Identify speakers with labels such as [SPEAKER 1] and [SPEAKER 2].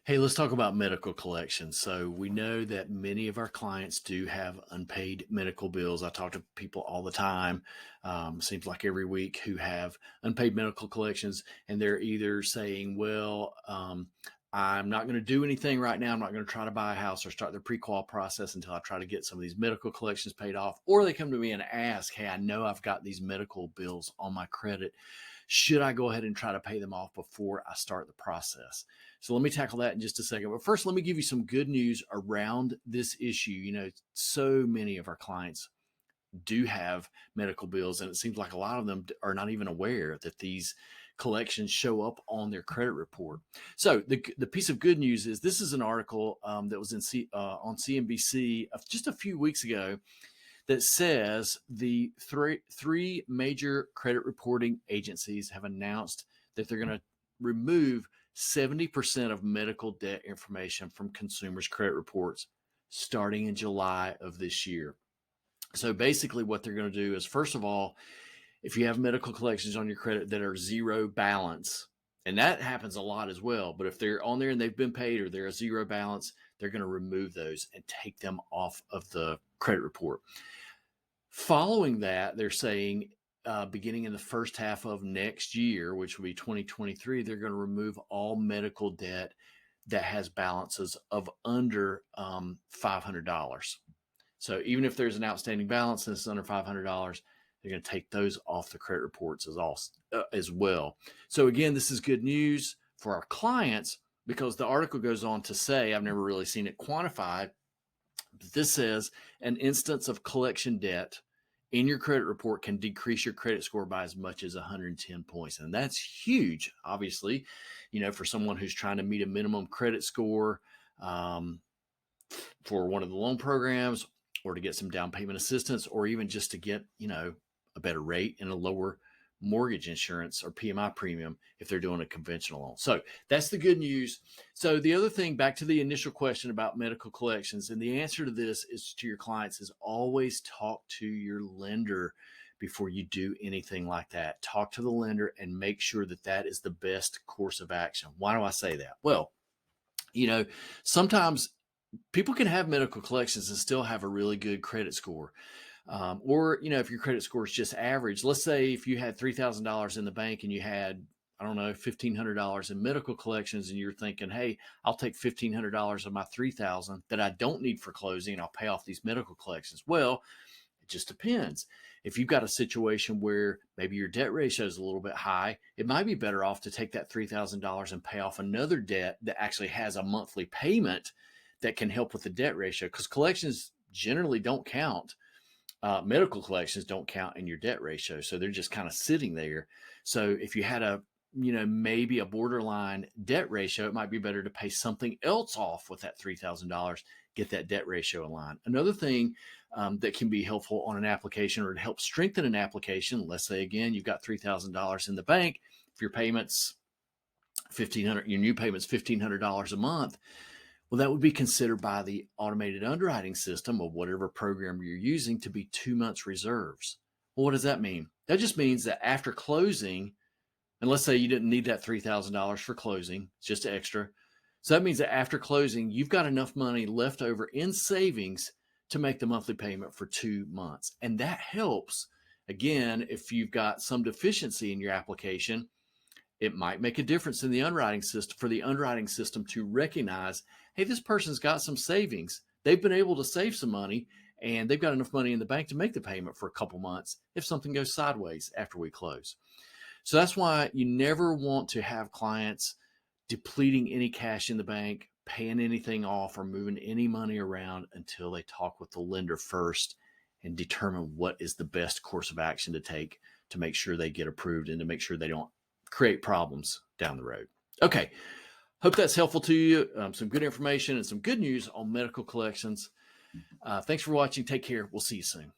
[SPEAKER 1] Hey, let's talk about medical collections. So we know that many of our clients do have unpaid medical bills. I talk to people all the time, seems like every week, who have unpaid medical collections, and they're either saying, well, I'm not going to do anything right now. I'm not going to try to buy a house or start the pre-qual process until I try to get some of these medical collections paid off. Or they come to me and ask, hey, I know I've got these medical bills on my credit. Should I go ahead and try to pay them off before I start the process? So let me tackle that in just a second. But first, let me give you some good news around this issue. So many of our clients do have medical bills, and it seems like a lot of them are not even aware that these collections show up on their credit report. So the piece of good news is this is an article that was on CNBC just a few weeks ago that says the three major credit reporting agencies have announced that they're going to remove 70% of medical debt information from consumers' credit reports starting in July of this year. So basically what they're going to do is, first of all, if you have medical collections on your credit that are zero balance, and that happens a lot as well, but if they're on there and they've been paid or they're a zero balance, they're going to remove those and take them off of the credit report. Following that, they're saying beginning in the first half of next year, which will be 2023, they're going to remove all medical debt that has balances of under $500. So even if there's an outstanding balance and it's under $500, they're going to take those off the credit reports as well. So again, this is good news for our clients because the article goes on to say, I've never really seen it quantified, but this says an instance of collection debt in your credit report can decrease your credit score by as much as 110 points. And that's huge, obviously, for someone who's trying to meet a minimum credit score for one of the loan programs, or to get some down payment assistance, or even just to get, a better rate and a lower mortgage insurance or PMI premium if they're doing a conventional loan. So that's the good news. So the other thing, back to the initial question about medical collections, and the answer to this is to your clients is always talk to your lender before you do anything like that. Talk to the lender and make sure that that is the best course of action. Why do I say that? Well, sometimes people can have medical collections and still have a really good credit score. Or, if your credit score is just average, let's say if you had $3,000 in the bank and you had, I don't know, $1,500 in medical collections, and you're thinking, hey, I'll take $1,500 of my $3,000 that I don't need for closing and I'll pay off these medical collections. Well, it just depends. If you've got a situation where maybe your debt ratio is a little bit high, it might be better off to take that $3,000 and pay off another debt that actually has a monthly payment that can help with the debt ratio, because collections generally don't count. Medical collections don't count in your debt ratio. So they're just kind of sitting there. So if you had maybe a borderline debt ratio, it might be better to pay something else off with that $3,000, get that debt ratio in line. Another thing that can be helpful on an application, or to help strengthen an application, let's say, again, you've got $3,000 in the bank. If your payment's $1,500, your new payment's $1,500 a month, well, that would be considered by the automated underwriting system of whatever program you're using to be 2 months reserves. Well, what does that mean? That just means that after closing, and let's say you didn't need that $3,000 for closing, it's just extra. So that means that after closing, you've got enough money left over in savings to make the monthly payment for 2 months. And that helps. Again, if you've got some deficiency in your application, it might make a difference in the underwriting system, for the underwriting system to recognize, hey, this person's got some savings. They've been able to save some money, and they've got enough money in the bank to make the payment for a couple months if something goes sideways after we close. So that's why you never want to have clients depleting any cash in the bank, paying anything off, or moving any money around until they talk with the lender first and determine what is the best course of action to take to make sure they get approved and to make sure they don't create problems down the road. Okay. Hope that's helpful to you. Some good information and some good news on medical collections. Thanks for watching. Take care. We'll see you soon.